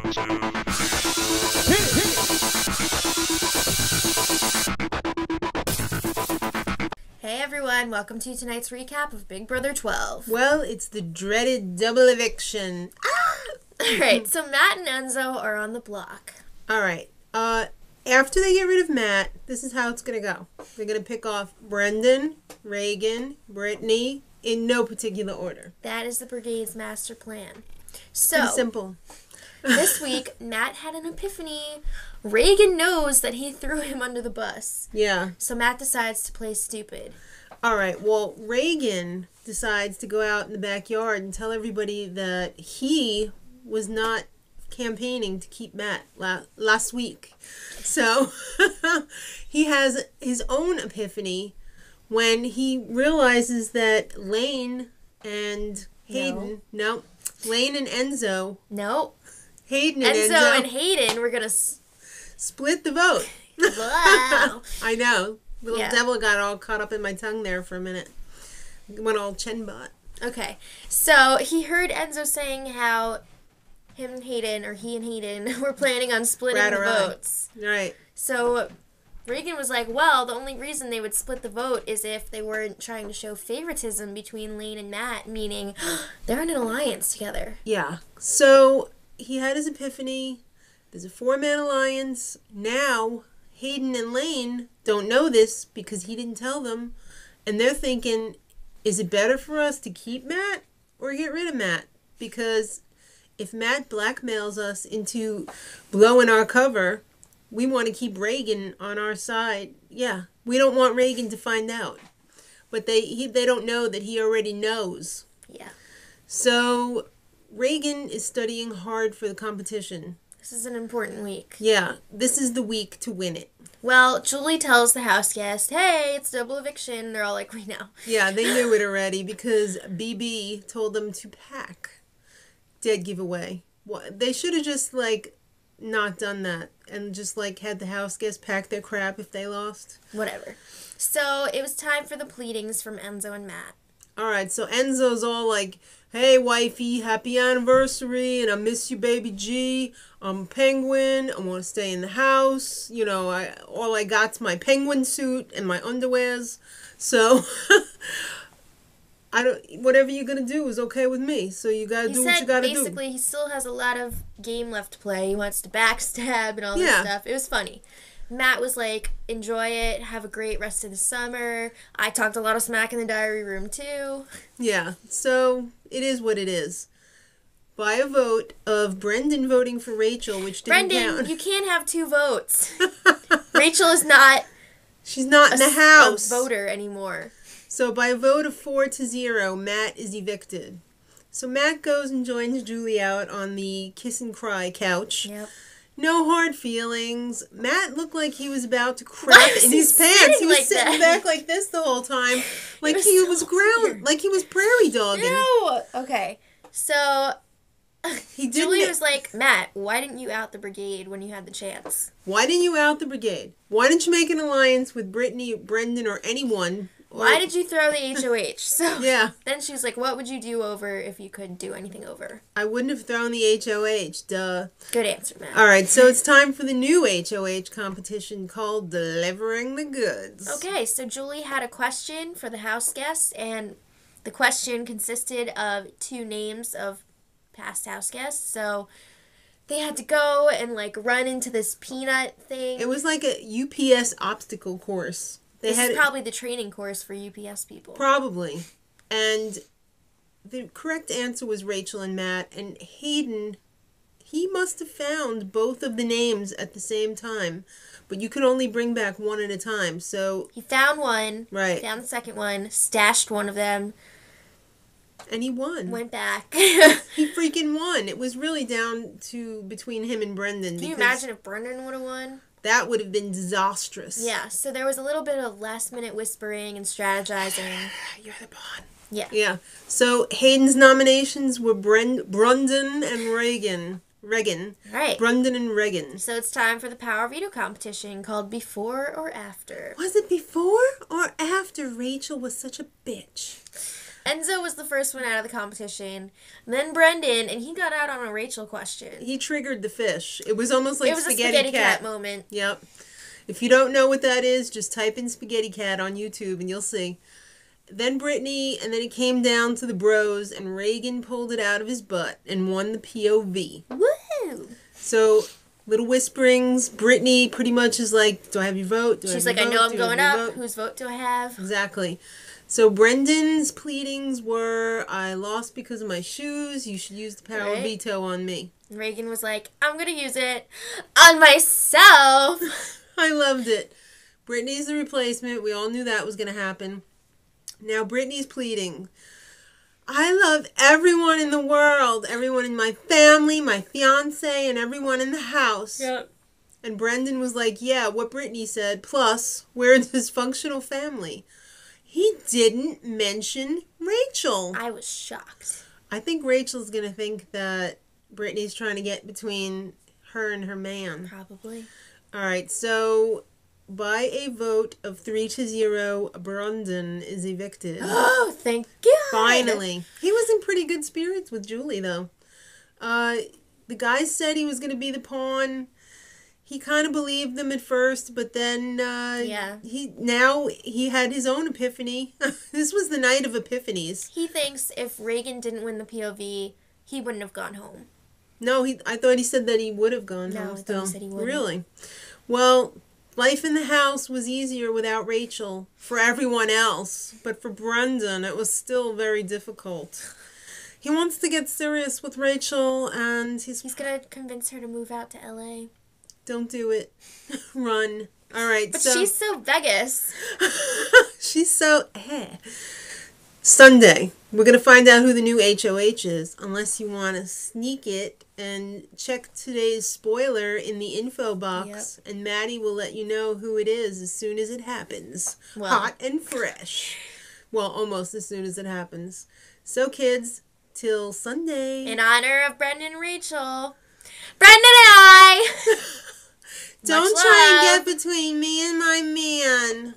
Hey everyone, welcome to tonight's recap of Big Brother 12. Well, it's the dreaded double eviction. Alright, so Matt and Enzo are on the block. Alright, after they get rid of Matt, this is how it's going to go. They're going to pick off Brendon, Ragan, Britney, in no particular order. That is the Brigade's master plan. So, pretty simple. This week, Matt had an epiphany. Ragan knows that he threw him under the bus. Yeah. So Matt decides to play stupid. Alright, well, Ragan decides to go out in the backyard and tell everybody that he was not campaigning to keep Matt last week. So, he has his own epiphany when he realizes that Lane and Hayden... No. Lane and Enzo... No. Hayden and Enzo and Hayden were going to... split the vote. Wow. I know. Little devil got all caught up in my tongue there for a minute. Went all chenbot. Okay. So, he heard Enzo saying how he and Hayden were planning on splitting the votes. Right. So, Ragan was like, well, the only reason they would split the vote is if they weren't trying to show favoritism between Lane and Matt, meaning they're in an alliance together. Yeah. So, he had his epiphany. There's a 4-man alliance. Now, Hayden and Lane don't know this because he didn't tell them. And they're thinking, is it better for us to keep Matt or get rid of Matt? Because if Matt blackmails us into blowing our cover, we want to keep Ragan on our side. Yeah, we don't want Ragan to find out. But they don't know that he already knows. Yeah. So, Ragan is studying hard for the competition. This is an important week. Yeah, this is the week to win it. Well, Julie tells the house guest, hey, it's double eviction. They're all like, we know. Yeah, they knew it already because BB told them to pack. Dead giveaway. They should have just, not done that and just, had the house guests pack their crap if they lost. Whatever. So, it was time for the pleadings from Enzo and Matt. Alright, so Enzo's all like, hey, wifey, happy anniversary, and I miss you, baby G. I'm a penguin. I want to stay in the house. You know, all I got's my penguin suit and my underwears. So, whatever you're going to do is okay with me. So you got to do what you got to do. Basically, he still has a lot of game left to play. He wants to backstab and all this stuff. It was funny. Matt was like, enjoy it, have a great rest of the summer. I talked a lot of smack in the diary room, too. Yeah, so it is what it is. By a vote of Brendon voting for Rachel, which didn't count. Brendon, you can't have 2 votes. Rachel is not... She's not in the house. A voter anymore. So by a vote of 4-0, Matt is evicted. So Matt goes and joins Julie out on the kiss and cry couch. Yep. No hard feelings. Matt looked like he was about to crap in his pants. He was sitting back like this the whole time. Like he was ground, like he was prairie dogging. No. Okay. So Julie was like, Matt, why didn't you out the brigade when you had the chance? Why didn't you out the brigade? Why didn't you make an alliance with Britney, Brendon, or anyone? Why did you throw the HOH? So yeah. Then she's like, what would you do over if you could do anything over? I wouldn't have thrown the HOH, duh. Good answer, Matt. Alright, so it's time for the new HOH competition called Delivering the Goods. Okay, so Julie had a question for the house guests, and the question consisted of 2 names of past house guests, so they had to go and, run into this peanut thing. It was like a UPS obstacle course. This is probably the training course for UPS people. Probably. And the correct answer was Rachel and Matt. And Hayden, he must have found both of the names at the same time. But you could only bring back one at a time. So he found one. Right. Found the second one. Stashed one of them. And he won. Went back. He freaking won. It was really down to between him and Brendon. Can you imagine if Brendon would have won? That would have been disastrous. Yeah, so there was a little bit of last-minute whispering and strategizing. You're the pawn. Yeah. Yeah. So Hayden's nominations were Brendon and Ragan. Right. Brendon and Ragan. So it's time for the Power Veto competition called Before or After. Was it before or after Rachel was such a bitch? Enzo was the first one out of the competition. And then Brendon, and he got out on a Rachel question. He triggered the fish. It was almost like it was a spaghetti cat moment. Yep. If you don't know what that is, just type in spaghetti cat on YouTube and you'll see. Then Britney, and then it came down to the bros, and Ragan pulled it out of his butt and won the POV. Woo! So, little whisperings. Britney pretty much is like, do I have your vote? She's like, I know I'm going up. Whose vote do I have? Exactly. So, Brendon's pleadings were, I lost because of my shoes. You should use the power of veto on me. And Ragan was like, I'm going to use it on myself. I loved it. Britney's the replacement. We all knew that was going to happen. Now, Britney's pleading. I love everyone in the world. Everyone in my family, my fiance, and everyone in the house. Yep. And Brendon was like, yeah, what Britney said. Plus, we're a dysfunctional family. He didn't mention Rachel. I was shocked. I think Rachel's going to think that Britney's trying to get between her and her man. Probably. All right, so by a vote of 3-0, Brendon is evicted. Oh, thank God. Finally. He was in pretty good spirits with Julie, though. The guy said he was going to be the pawn. He kind of believed them at first, but then he had his own epiphany. This was the night of epiphanies. He thinks if Ragan didn't win the POV, he wouldn't have gone home. No, I thought he said that he would have gone home still. No, I thought he said he wouldn't. Really? Well, life in the house was easier without Rachel for everyone else, but for Brendon, it was still very difficult. He wants to get serious with Rachel, and he's going to convince her to move out to LA. Don't do it. Run. All right, but she's so Vegas. She's so Sunday, we're going to find out who the new HOH is, unless you want to sneak it and check today's spoiler in the info box, and Maddie will let you know who it is as soon as it happens. Well, hot and fresh. Well, almost as soon as it happens. So, kids, till Sunday. In honor of Brendon and Rachel, Brendon and I. Don't try and get between me and my man.